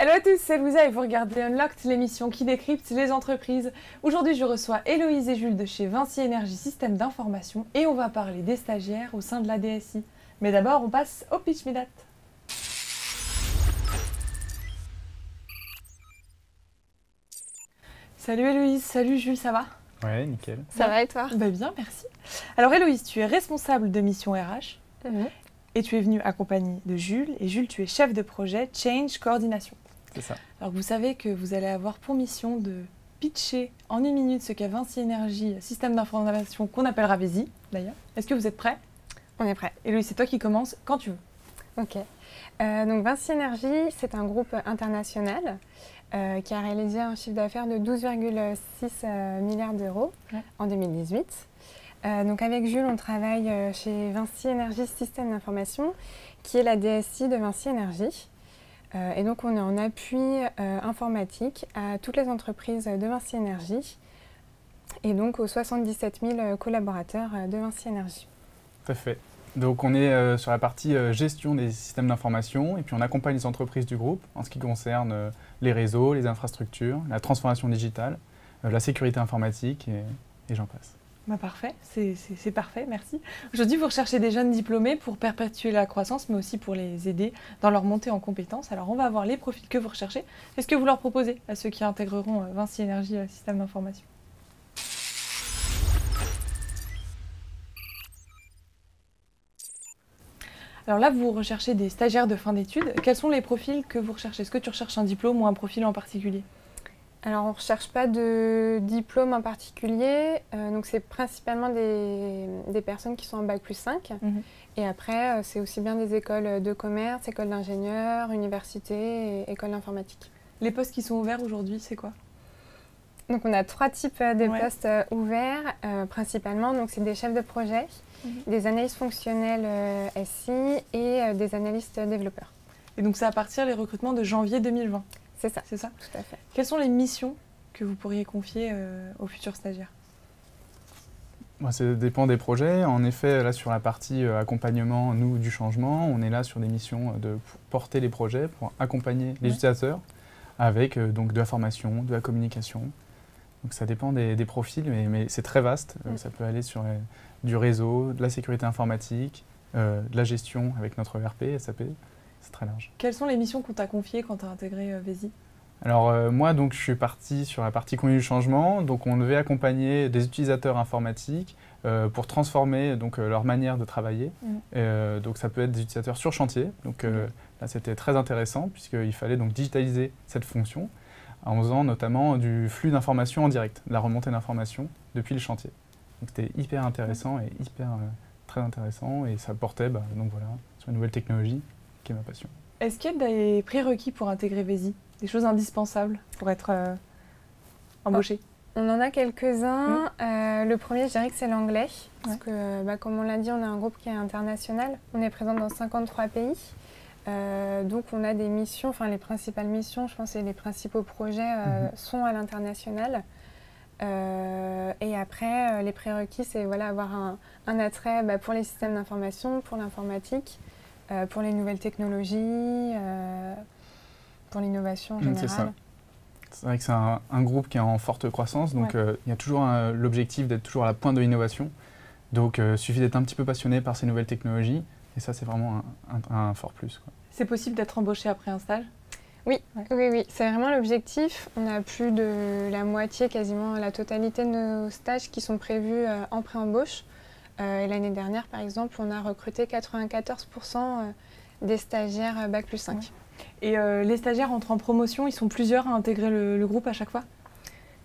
Hello à tous, c'est Louisa et vous regardez Unlocked, l'émission qui décrypte les entreprises. Aujourd'hui, je reçois Héloïse et Jules de chez Vinci Énergie Système d'Information et on va parler des stagiaires au sein de la DSI. Mais d'abord, on passe au pitch me that. Salut Héloïse, salut Jules, ça va? Ouais, nickel. Ça va et toi? Bah bien, merci. Alors Héloïse, tu es responsable de mission RH et tu es venue accompagnée de Jules. Et Jules, tu es chef de projet Change Coordination. C'est ça. Alors vous savez que vous allez avoir pour mission de pitcher en une minute ce qu'est Vinci Énergie Système d'Information qu'on appellera VESI d'ailleurs. Est-ce que vous êtes prêts? On est prêts. Héloïse, c'est toi qui commences quand tu veux. Ok. Donc Vinci Énergie, c'est un groupe international qui a réalisé un chiffre d'affaires de 12,6 milliards d'euros en 2018. Donc avec Jules, on travaille chez Vinci Énergie Système d'Information, qui est la DSI de Vinci Énergie. Et donc on est en appui informatique à toutes les entreprises de Vinci Énergie et donc aux 77 000 collaborateurs de Vinci Énergie. Tout à fait. Donc on est sur la partie gestion des systèmes d'information et puis on accompagne les entreprises du groupe en ce qui concerne les réseaux, les infrastructures, la transformation digitale, la sécurité informatique et j'en passe. Bah parfait, c'est parfait, merci. Aujourd'hui, vous recherchez des jeunes diplômés pour perpétuer la croissance, mais aussi pour les aider dans leur montée en compétences. Alors, on va voir les profils que vous recherchez. Qu'est-ce que vous leur proposez à ceux qui intégreront Vinci Énergie Système d'Information? Alors là, vous recherchez des stagiaires de fin d'études. Quels sont les profils que vous recherchez? Est-ce que tu recherches un diplôme ou un profil en particulier? Alors, on ne recherche pas de diplôme en particulier, donc c'est principalement des personnes qui sont en bac plus 5. Et après, c'est aussi bien des écoles de commerce, écoles d'ingénieurs, universités et écoles d'informatique. Les postes qui sont ouverts aujourd'hui, c'est quoi? Donc, on a 3 types de postes ouverts, principalement. Donc, c'est des chefs de projet, des analystes fonctionnels SI et des analystes développeurs. Et donc, c'est à partir des recrutements de janvier 2020? C'est ça. C'est ça? Tout à fait. Quelles sont les missions que vous pourriez confier aux futurs stagiaires? Ça dépend des projets. En effet, là sur la partie accompagnement, nous, du changement, on est là sur des missions de porter les projets, pour accompagner les utilisateurs avec donc de la formation, de la communication. Donc ça dépend des profils, mais c'est très vaste. Ça peut aller sur du réseau, de la sécurité informatique, de la gestion avec notre ERP, SAP. C'est très large. Quelles sont les missions qu'on t'a confiées quand tu as intégré VESI? Alors moi, donc, je suis parti sur la partie conduite du changement. Donc on devait accompagner des utilisateurs informatiques pour transformer donc, leur manière de travailler. Donc ça peut être des utilisateurs sur chantier. Donc là, c'était très intéressant puisqu'il fallait donc digitaliser cette fonction en faisant notamment du flux d'informations en direct, de la remontée d'informations depuis le chantier. Donc c'était hyper intéressant et très intéressant et ça portait donc, voilà, sur une nouvelle technologie qui est ma passion. Est-ce qu'il y a des prérequis pour intégrer VESI? Des choses indispensables pour être embauché? On en a quelques-uns. Le premier, je dirais que c'est l'anglais. Parce que, comme on l'a dit, on a un groupe qui est international. On est présent dans 53 pays. Donc on a des missions, enfin les principales missions, je pense, et les principaux projets sont à l'international. Et après, les prérequis, c'est avoir un attrait pour les systèmes d'information, pour l'informatique, pour les nouvelles technologies, pour l'innovation en général. C'est ça. C'est vrai que c'est un groupe qui est en forte croissance, donc il y a toujours l'objectif d'être toujours à la pointe de l'innovation. Donc il suffit d'être un petit peu passionné par ces nouvelles technologies, et ça c'est vraiment un fort plus. C'est possible d'être embauché après un stage? Oui, oui, c'est vraiment l'objectif. On a plus de la moitié, quasiment la totalité de nos stages qui sont prévus en pré-embauche. Et l'année dernière, par exemple, on a recruté 94% des stagiaires Bac plus 5. Et les stagiaires entrent en promotion, ils sont plusieurs à intégrer le groupe à chaque fois?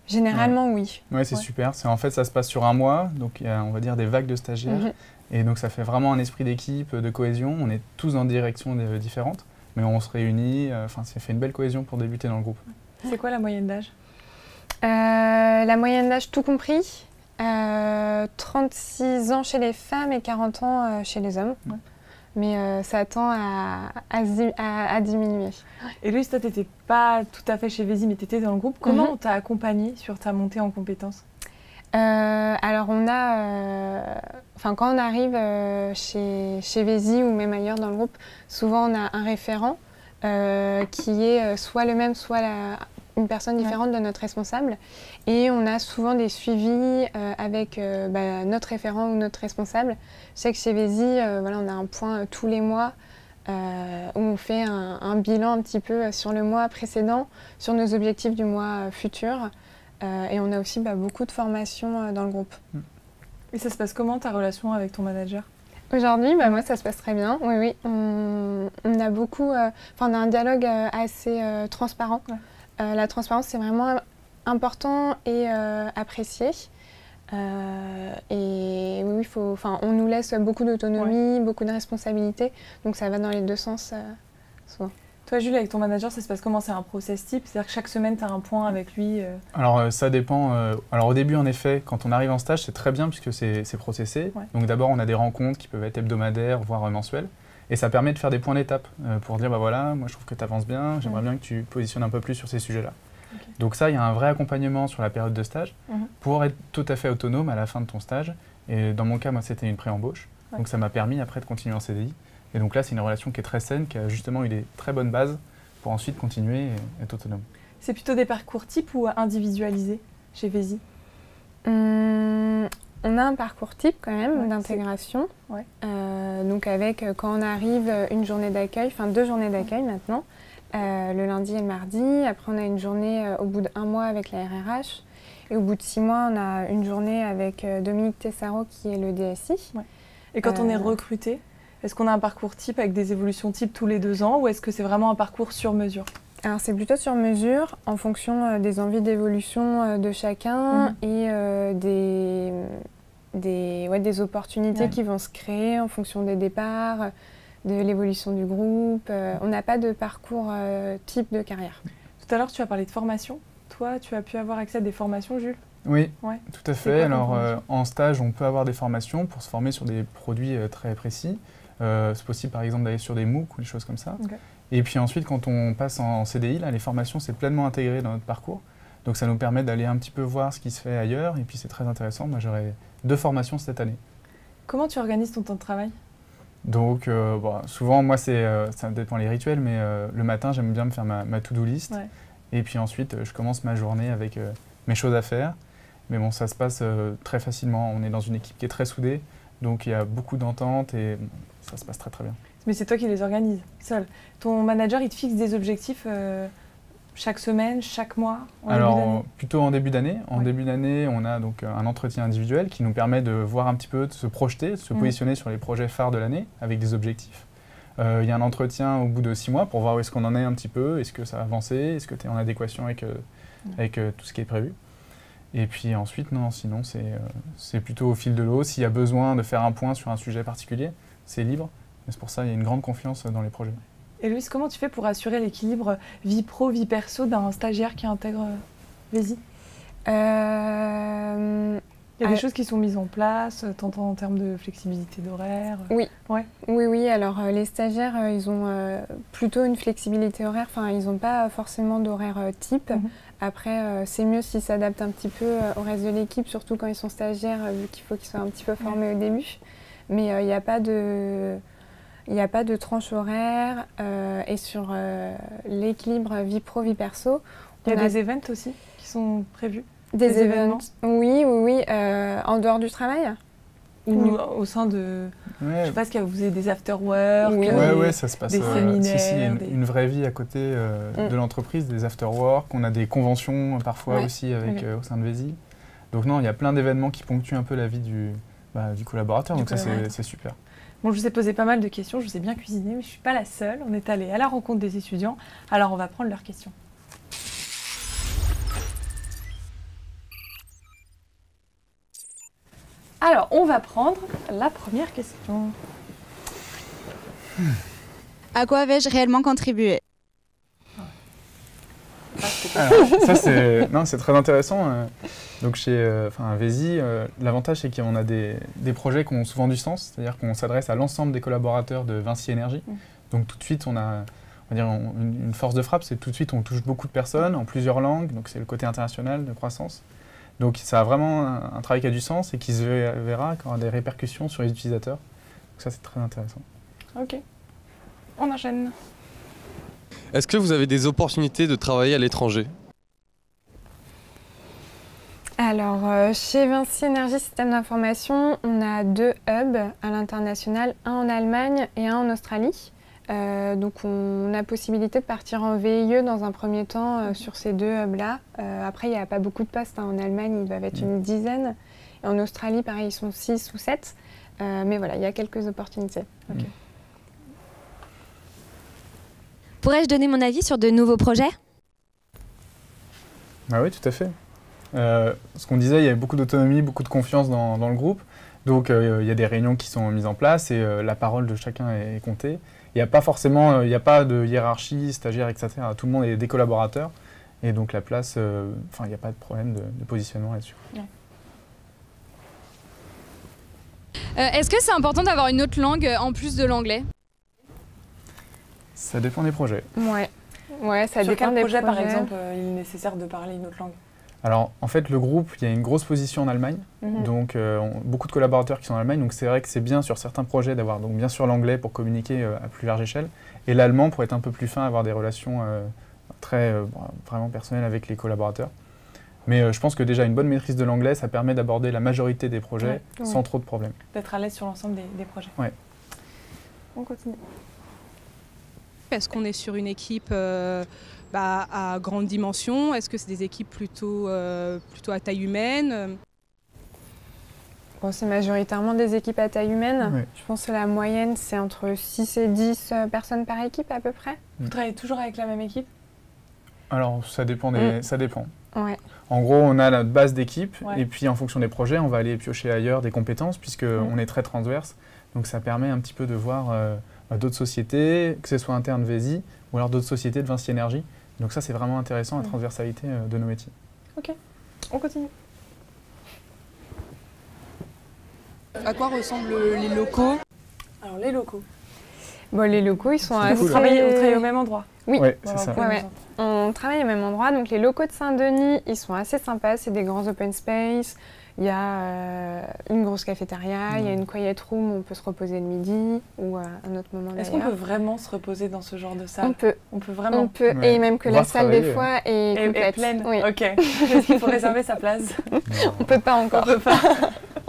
Généralement, oui. Oui, c'est super. En fait, ça se passe sur un mois, donc il y a, on va dire, des vagues de stagiaires. Et donc ça fait vraiment un esprit d'équipe, de cohésion. On est tous dans des directions différentes, mais on se réunit. Ça fait une belle cohésion pour débuter dans le groupe. C'est quoi la moyenne d'âge? La moyenne d'âge tout compris, 36 ans chez les femmes et 40 ans chez les hommes. Mais ça tend à diminuer. Et Louise, toi, tu n'étais pas tout à fait chez VESI, mais tu étais dans le groupe. Comment on t'a accompagné sur ta montée en compétences? Alors, on a, quand on arrive chez VESI ou même ailleurs dans le groupe, souvent on a un référent qui est soit le même, soit une personne différente de notre responsable. Et on a souvent des suivis avec notre référent ou notre responsable. Je sais que chez Vési, voilà, on a un point tous les mois où on fait un bilan un petit peu sur le mois précédent, sur nos objectifs du mois futur. Et on a aussi beaucoup de formations dans le groupe. Et ça se passe comment ta relation avec ton manager? Aujourd'hui, moi, ça se passe très bien. Oui, oui. On a beaucoup, on a un dialogue assez transparent. Ouais. La transparence, c'est vraiment important et apprécié. Et oui, on nous laisse beaucoup d'autonomie, beaucoup de responsabilités. Donc ça va dans les deux sens souvent. Toi, Jules, avec ton manager, ça se passe comment? C'est un process type? C'est-à-dire que chaque semaine, tu as un point avec lui Alors, ça dépend. Alors, au début, en effet, quand on arrive en stage, c'est très bien puisque c'est processé. Ouais. Donc, d'abord, on a des rencontres qui peuvent être hebdomadaires, voire mensuelles. Et ça permet de faire des points d'étape pour dire, voilà, moi, je trouve que tu avances bien, j'aimerais bien que tu positionnes un peu plus sur ces sujets-là. Okay. Donc ça, il y a un vrai accompagnement sur la période de stage pour être tout à fait autonome à la fin de ton stage. Et dans mon cas, moi, c'était une pré-embauche. Ouais. Donc, ça m'a permis après de continuer en CDI. Et donc là, c'est une relation qui est très saine, qui a justement eu des très bonnes bases pour ensuite continuer et être autonome. C'est plutôt des parcours types ou individualisés chez Vési? On a un parcours type quand même d'intégration. Ouais. Donc avec, quand on arrive, une journée d'accueil, enfin 2 journées d'accueil maintenant, le lundi et le mardi. Après, on a une journée au bout d'1 mois avec la RRH. Et au bout de 6 mois, on a une journée avec Dominique Tessaro qui est le DSI. Ouais. Et quand on est recruté, est-ce qu'on a un parcours type avec des évolutions type tous les 2 ans ou est-ce que c'est vraiment un parcours sur mesure? Alors c'est plutôt sur mesure en fonction des envies d'évolution de chacun et des opportunités qui vont se créer en fonction des départs, de l'évolution du groupe. On n'a pas de parcours type de carrière. Tout à l'heure tu as parlé de formation. Toi tu as pu avoir accès à des formations, Jules? Oui, tout à fait. Alors en stage on peut avoir des formations pour se former sur des produits très précis. C'est possible par exemple d'aller sur des MOOC ou des choses comme ça. Okay. Et puis ensuite, quand on passe en CDI, là, les formations, c'est pleinement intégré dans notre parcours. Donc ça nous permet d'aller un petit peu voir ce qui se fait ailleurs. Et puis c'est très intéressant. Moi, j'aurai 2 formations cette année. Comment tu organises ton temps de travail? Donc souvent, moi, ça dépend les rituels, mais le matin, j'aime bien me faire ma to-do list. Ouais. Et puis ensuite, je commence ma journée avec mes choses à faire. Mais bon, ça se passe très facilement. On est dans une équipe qui est très soudée. Donc il y a beaucoup d'entente et ça se passe très très bien. Mais c'est toi qui les organises, seul. Ton manager, il te fixe des objectifs chaque semaine, chaque mois? Alors plutôt en début d'année. En début d'année, on a donc un entretien individuel qui nous permet de voir un petit peu, de se projeter, de se positionner sur les projets phares de l'année avec des objectifs. Il y a un entretien au bout de 6 mois pour voir où est-ce qu'on en est un petit peu, est-ce que ça a avancé, est-ce que tu es en adéquation avec tout ce qui est prévu. Et puis ensuite, non, sinon c'est plutôt au fil de l'eau. S'il y a besoin de faire un point sur un sujet particulier, c'est libre. Mais c'est pour ça qu'il y a une grande confiance dans les projets. Et Louise, comment tu fais pour assurer l'équilibre vie pro, vie perso d'un stagiaire qui intègre Vési? Il y a des choses qui sont mises en place, tant en termes de flexibilité d'horaire? Oui. Ouais. Oui. Alors les stagiaires, ils ont plutôt une flexibilité horaire. Enfin, ils n'ont pas forcément d'horaire type. Après, c'est mieux s'ils s'adaptent un petit peu au reste de l'équipe, surtout quand ils sont stagiaires, vu qu'il faut qu'ils soient un petit peu formés au début. Mais il n'y a pas de tranche horaire. Et sur l'équilibre vie pro, vie perso, il y a des events aussi qui sont prévus? Des événements? Oui. En dehors du travail? Ou au sein de... Je ne sais pas, est-ce que vous avez des after-work? Oui, ça se passe. Des séminaires? Si, il y a une vraie vie à côté de l'entreprise, des after-work. On a des conventions parfois aussi avec, au sein de Vési. Donc non, il y a plein d'événements qui ponctuent un peu la vie du collaborateur. Donc ça, c'est super. Bon, je vous ai posé pas mal de questions, je vous ai bien cuisiné, mais je ne suis pas la seule. On est allé à la rencontre des étudiants, alors on va prendre leurs questions. Alors, on va prendre la première question. À quoi vais-je réellement contribué? Alors, ça, c'est très intéressant. Donc, chez Vési, l'avantage, c'est qu'on a des projets qui ont souvent du sens, c'est-à-dire qu'on s'adresse à l'ensemble des collaborateurs de Vinci Énergie. Donc, tout de suite, on va dire, une force de frappe, c'est tout de suite, on touche beaucoup de personnes en plusieurs langues, donc c'est le côté international de croissance. Donc ça a vraiment un travail qui a du sens et qui se verra, qui aura des répercussions sur les utilisateurs. Donc ça, c'est très intéressant. Ok. On enchaîne. Est-ce que vous avez des opportunités de travailler à l'étranger? Alors, chez Vinci Énergie Système d'Information, on a 2 hubs à l'international, un en Allemagne et un en Australie. Donc on a possibilité de partir en VIE dans un premier temps sur ces 2 hubs-là. Après, il n'y a pas beaucoup de postes. En Allemagne, ils doivent être une dizaine. Et en Australie, pareil, ils sont 6 ou 7. Mais voilà, il y a quelques opportunités. Okay. Pourrais-je donner mon avis sur de nouveaux projets? Ah oui, tout à fait. Ce qu'on disait, il y a beaucoup d'autonomie, beaucoup de confiance dans le groupe. Donc il y a des réunions qui sont mises en place et la parole de chacun est comptée. Il n'y a pas forcément, il n'y a pas de hiérarchie, stagiaire, etc. Tout le monde est des collaborateurs. Et donc la place, il n'y a pas de problème de positionnement là-dessus. Ouais. Est-ce que c'est important d'avoir une autre langue en plus de l'anglais? Ça dépend des projets. Ouais, ça Sur dépend quel des projet, projets. par exemple, il est nécessaire de parler une autre langue? Alors, en fait, le groupe, il y a une grosse position en Allemagne. Donc, beaucoup de collaborateurs qui sont en Allemagne. Donc, c'est vrai que c'est bien sur certains projets d'avoir donc bien sûr l'anglais pour communiquer à plus large échelle et l'allemand pour être un peu plus fin, avoir des relations vraiment personnelles avec les collaborateurs. Mais je pense que déjà une bonne maîtrise de l'anglais, ça permet d'aborder la majorité des projets sans trop de problèmes. D'être à l'aise sur l'ensemble des projets. Ouais. On continue. Est-ce qu'on est sur une équipe à grande dimension? Est-ce que c'est des équipes plutôt à taille humaine? Bon, c'est majoritairement des équipes à taille humaine. Ouais. Je pense que la moyenne, c'est entre 6 et 10 personnes par équipe à peu près. Vous travaillez toujours avec la même équipe? Alors, ça dépend. Ça dépend. Ouais. En gros, on a notre base d'équipe Ouais. et puis en fonction des projets, on va aller piocher ailleurs des compétences puisqu'on est très transverse. Donc ça permet un petit peu de voir d'autres sociétés, que ce soit interne VESI ou alors d'autres sociétés de Vinci Énergie. Donc ça, c'est vraiment intéressant, la transversalité de nos métiers. Ok, on continue. À quoi ressemblent les locaux? Alors, les locaux. Bon, les locaux, ils sont assez... Vous travaillez au même endroit? Oui, ouais, c'est ça. On travaille au même endroit. Donc les locaux de Saint-Denis, ils sont assez sympas. C'est des grands open space. Il y a une grosse cafétéria, il y a une quiet room où on peut se reposer le midi ou à un autre moment d'ailleurs. Est-ce qu'on peut vraiment se reposer dans ce genre de salle? On peut. On peut vraiment? On peut, et même que la salle des fois est complète. Est pleine? Oui. Ok. Est-ce qu'il faut réserver sa place? On peut pas encore. On peut pas.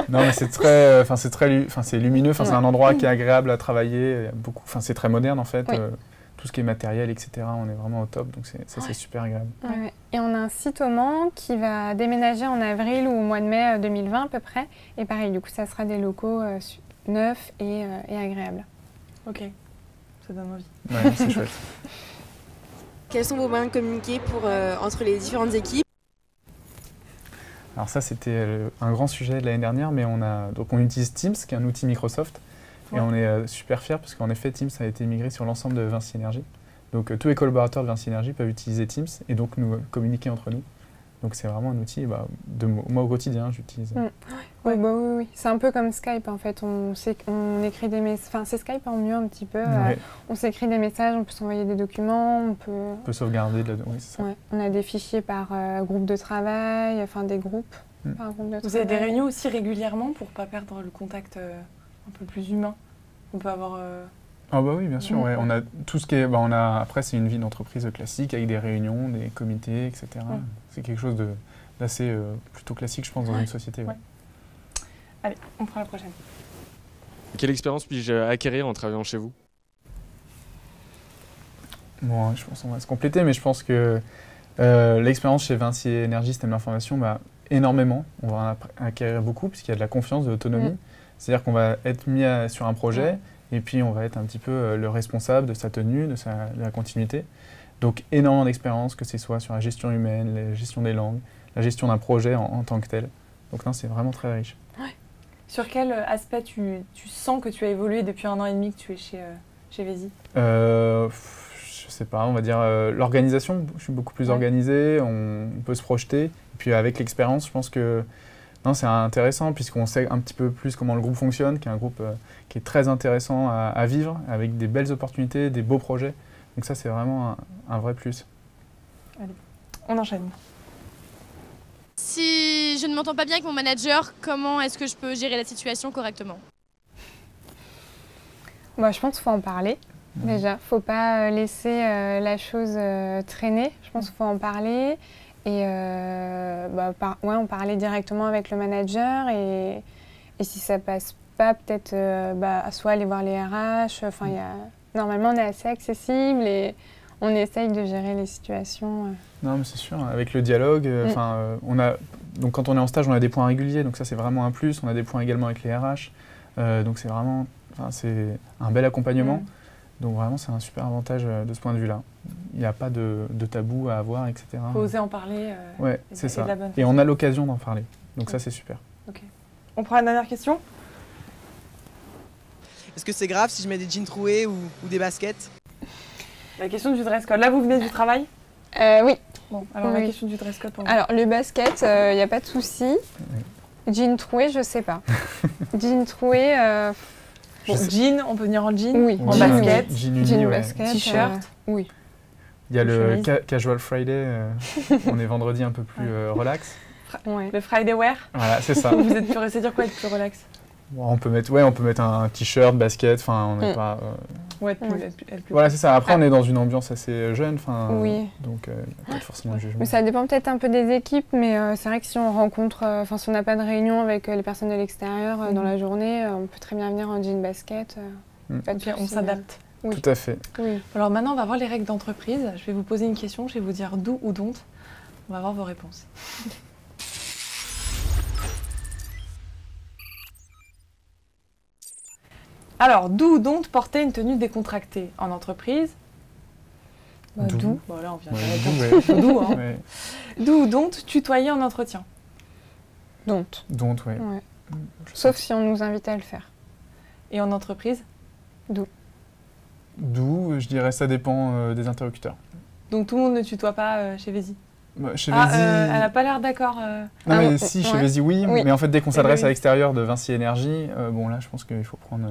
Non, mais c'est lumineux. C'est un endroit qui est agréable à travailler. Il y a beaucoup. C'est très moderne en fait. Oui. Tout ce qui est matériel, etc. On est vraiment au top. Donc c'est super agréable. Ouais. Et on a un site au Mans qui va déménager en avril ou au mois de mai 2020 à peu près. Et pareil, du coup, ça sera des locaux neufs et agréables. Ok. Ça donne envie. Ouais, c'est chouette. Quels sont vos moyens de communiquer entre les différentes équipes? Alors ça, c'était un grand sujet de l'année dernière, mais on utilise Teams, qui est un outil Microsoft, et on est super fiers parce qu'en effet, Teams a été migré sur l'ensemble de Vinci Énergie. Donc tous les collaborateurs de Vinci Énergie peuvent utiliser Teams et donc nous communiquer entre nous. Donc c'est vraiment un outil, moi au quotidien, j'utilise. Oui. C'est un peu comme Skype en fait. On écrit des messages, enfin c'est Skype en mieux un petit peu. On s'écrit des messages, on peut s'envoyer des documents, on peut sauvegarder, oui c'est ça. Ouais. On a des fichiers par groupe de travail, enfin des groupes par groupe de travail. Vous avez des réunions aussi régulièrement pour ne pas perdre le contact un peu plus humain? On peut avoir... Ah bah oui, bien sûr. Ouais. On a tout ce qui est... après, c'est une vie d'entreprise classique avec des réunions, des comités, etc. C'est quelque chose d'assez plutôt classique, je pense, dans une société. Ouais. Allez, on prend la prochaine. Quelle expérience puis-je acquérir en travaillant chez vous? Bon, je pense qu'on va se compléter, mais je pense que l'expérience chez Vinci Énergie Système d'Information, énormément. On va en acquérir beaucoup puisqu'il y a de la confiance, de l'autonomie. C'est-à-dire qu'on va être mis sur un projet et puis on va être un petit peu le responsable de sa tenue, de la continuité. Donc énormément d'expérience, que ce soit sur la gestion humaine, la gestion des langues, la gestion d'un projet en tant que tel. Donc non, c'est vraiment très riche. Ouais. Sur quel aspect tu sens que tu as évolué depuis 1 an et demi que tu es chez VESI? Je sais pas, on va dire l'organisation. Je suis beaucoup plus organisé, on peut se projeter. Et puis avec l'expérience, je pense que non, c'est intéressant puisqu'on sait un petit peu plus comment le groupe fonctionne, qui est un groupe qui est très intéressant à vivre, avec des belles opportunités, des beaux projets. Donc ça, c'est vraiment un vrai plus. Allez, on enchaîne. Si je ne m'entends pas bien avec mon manager, comment est-ce que je peux gérer la situation correctement? Je pense qu'il faut en parler. Déjà, faut pas laisser la chose traîner. Je pense qu'il faut en parler. Et en parler directement avec le manager. Et si ça passe pas, peut-être soit aller voir les RH. Enfin, normalement, on est assez accessible et on essaye de gérer les situations. Non, mais c'est sûr. Avec le dialogue, donc quand on est en stage, on a des points réguliers. Donc ça, c'est vraiment un plus. On a des points également avec les RH. Donc c'est vraiment, c'est un bel accompagnement. Donc vraiment, c'est un super avantage de ce point de vue-là. Il n'y a pas de tabou à avoir, etc. Il faut oser en parler. Ouais, c'est ça. Et on a l'occasion d'en parler. Donc ça, c'est super. Ok. On prend la dernière question. Est-ce que c'est grave si je mets des jeans troués ou des baskets? La question du dress code. Là, vous venez du travail? Oui. Bon, alors la question du dress code pour vous. Alors, le basket, il n'y a pas de souci. Jean troué, je sais pas. Jean troué... jean, on peut venir en jean, oui. En basket, jean basket, t-shirt. Oui. Il y a le Casual Friday, on est vendredi un peu plus relax. Le Friday wear. Voilà, c'est ça. Vous êtes plus, c'est dire quoi être plus relax? On peut mettre un t-shirt, basket, enfin on n'est pas... être plus voilà, c'est ça. Après, on est dans une ambiance assez jeune, donc pas forcément de jugement. Mais ça dépend peut-être un peu des équipes, mais c'est vrai que si on rencontre, si on n'a pas de réunion avec les personnes de l'extérieur dans la journée, on peut très bien venir en jean basket. On s'adapte. Oui. Tout à fait. Oui. Alors maintenant, on va voir les règles d'entreprise. Je vais vous poser une question, je vais vous dire do ou don't. On va voir vos réponses. Alors, do ou don't porter une tenue décontractée en entreprise? Do. Bon, là, on vient de do, hein. Ouais. Do ou don't tutoyer en entretien? Don't. Don't, oui. Ouais. Sauf si on nous invite à le faire. Et en entreprise? Do. Do, je dirais ça dépend des interlocuteurs. Donc tout le monde ne tutoie pas chez Vézi? Chez Vézi... elle n'a pas l'air d'accord. Non, mais si, chez Vézi, oui. Mais en fait, dès qu'on s'adresse à l'extérieur de Vinci Énergie, bon, là, je pense qu'il faut prendre...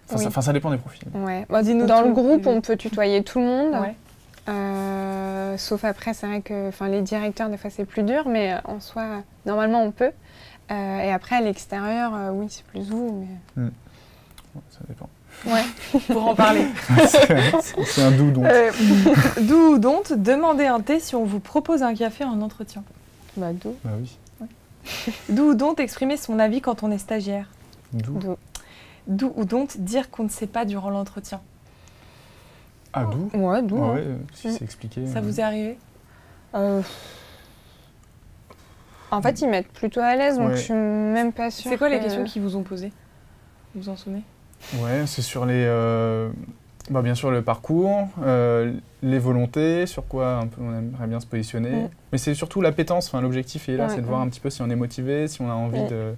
ça dépend des profils. Ouais. Dans le groupe, on peut tutoyer tout le monde. Ouais. Sauf après, c'est vrai que les directeurs, des fois, c'est plus dur, mais en soi, normalement, on peut. Et après, à l'extérieur, oui, c'est plus vous. Mais... Ça dépend. Ouais, pour en parler. C'est un do, donc. Do ou don't, demandez un thé si on vous propose un café en entretien. Do. Bah oui. Ouais. Do ou don't, exprimer son avis quand on est stagiaire. Do. Do ou don't, dire qu'on ne sait pas durant l'entretien. Ah, do? Ouais, do. Ah, ouais, si c'est expliqué. Ça vous est arrivé? En fait, ils mettent plutôt à l'aise, donc je suis même pas sûre. C'est quoi les questions qu'ils vous ont posées? Vous vous en souvenez? Ouais, c'est sur les... bien sûr, le parcours, les volontés, sur quoi on aimerait bien se positionner. Mais c'est surtout l'appétence, l'objectif est là, c'est de voir un petit peu si on est motivé, si on a envie de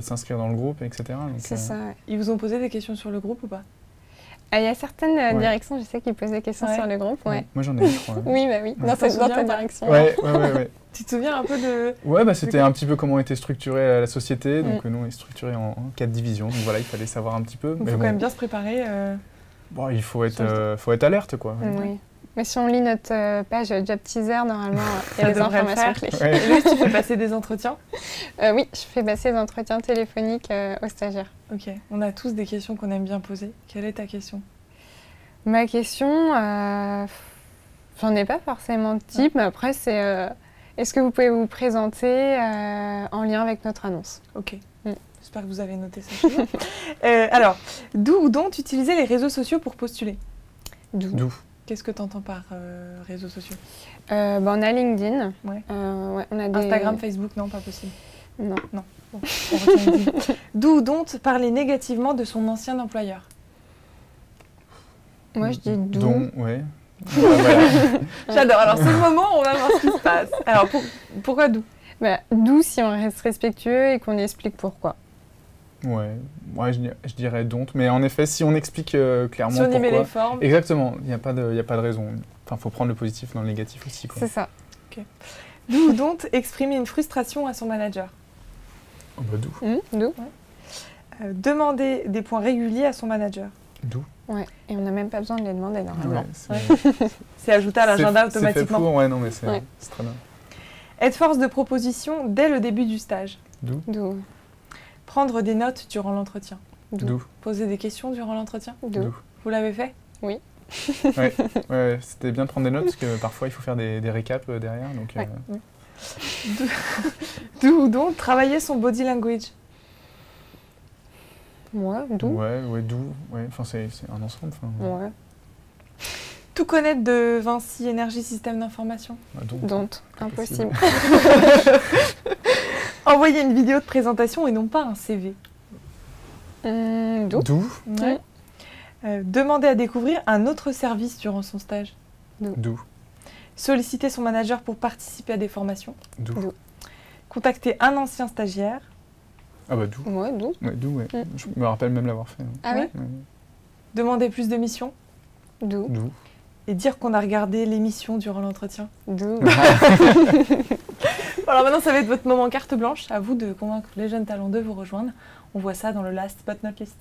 s'inscrire dans le groupe, etc. C'est ça. Ils vous ont posé des questions sur le groupe ou pas? Il y a certaines directions, je sais, qui posent des questions sur le groupe. Ouais. Moi, j'en ai eu, je crois. Oui, bah oui, dans ta direction. Ouais. Tu te souviens un peu de... Ouais, c'était un petit peu comment était structurée la société. Donc nous, on est structuré en 4 divisions. Donc voilà, il fallait savoir un petit peu. Il faut quand même bien se préparer. Il faut être alerte, quoi. Oui. Mais si on lit notre page Job Teaser, normalement, il y a des informations clés. Ouais. Tu fais passer des entretiens? Oui, je fais passer des entretiens téléphoniques aux stagiaires. Ok. On a tous des questions qu'on aime bien poser. Quelle est ta question? Ma question, j'en ai pas forcément de type, mais après, c'est est-ce que vous pouvez vous présenter en lien avec notre annonce? Ok. J'espère que vous avez noté ça. Alors, do ou don't utiliser les réseaux sociaux pour postuler? Do. Qu'est-ce que tu entends par réseaux sociaux? On a LinkedIn. Ouais. On a Instagram, Facebook, non, pas possible. Non. Bon, on retient do ou don't parler négativement de son ancien employeur? Moi, je dis do. Don, ouais. J'adore. Alors, c'est le moment où on va voir ce qui se passe. Alors, pourquoi do? Do si on reste respectueux et qu'on explique pourquoi. Ouais, je dirais don't. Mais en effet, si on explique clairement si on pourquoi... y met les formes. Exactement, il n'y a pas de raison. Enfin, il faut prendre le positif dans le négatif aussi, quoi. C'est ça. Ok. Do ou don't exprimer une frustration à son manager? Do. Do. Ouais. Demander des points réguliers à son manager? Do. Ouais, et on n'a même pas besoin de les demander normalement. C'est ajouté à l'agenda automatiquement. C'est fait pour, non mais c'est très bien. Être force de proposition dès le début du stage? Do. Prendre des notes durant l'entretien? Do. Poser des questions durant l'entretien? Do. Vous l'avez fait? Oui. Ouais, c'était bien de prendre des notes parce que parfois il faut faire des récaps derrière. Donc, D'où ou donc travailler son body language. Ouais, d'où. Ouais, d'où. Ouais, enfin, c'est un ensemble. Ouais. Tout connaître de Vinci Énergie Système d'Information. Don't. Impossible. Envoyer une vidéo de présentation et non pas un CV. D'où. Ouais. Demander à découvrir un autre service durant son stage. D'où. Solliciter son manager pour participer à des formations. D'où. Contacter un ancien stagiaire. Ah bah d'où. Ouais, d'où. Ouais, d'où, ouais. Je me rappelle même l'avoir fait. Ah oui. Ouais. Demander plus de missions. D'où. Et dire qu'on a regardé l'émission durant l'entretien. D'où. Alors maintenant, ça va être votre moment carte blanche. À vous de convaincre les jeunes talents de vous rejoindre. On voit ça dans le last but not least.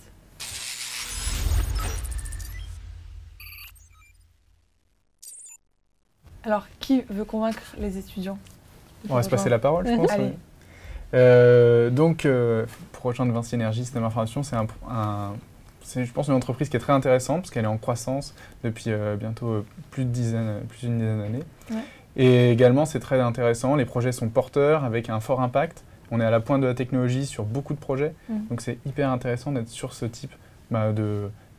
Alors, qui veut convaincre les étudiants? On va se passer la parole, je pense. Allez. Donc, pour rejoindre Vinci Énergie Système d'Information, c'est, je pense, une entreprise qui est très intéressante parce qu'elle est en croissance depuis bientôt plus d'une dizaine d'années. Ouais. Et également, c'est très intéressant. Les projets sont porteurs avec un fort impact. On est à la pointe de la technologie sur beaucoup de projets. Donc, c'est hyper intéressant d'être sur ce type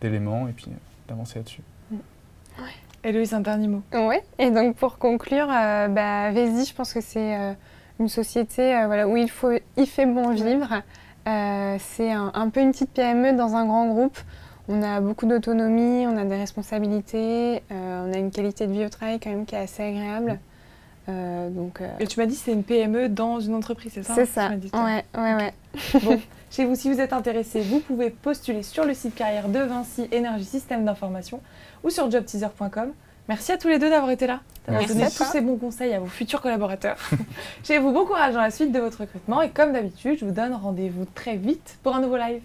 d'éléments et puis d'avancer là-dessus. Ouais. Héloïse, un dernier mot. Oui, et donc pour conclure, Vési, je pense que c'est une société où il fait bon vivre. C'est un peu une petite PME dans un grand groupe. On a beaucoup d'autonomie, on a des responsabilités, on a une qualité de vie au travail quand même qui est assez agréable. Et tu m'as dit que c'est une PME dans une entreprise, c'est ça? C'est ça, ouais. Bon, chez vous, si vous êtes intéressé, vous pouvez postuler sur le site carrière de Vinci Énergie Système d'Information ou sur jobteaser.com. Merci à tous les deux d'avoir été là, d'avoir donné tous ces bons conseils à vos futurs collaborateurs. Chez vous, bon courage dans la suite de votre recrutement et comme d'habitude, je vous donne rendez-vous très vite pour un nouveau live.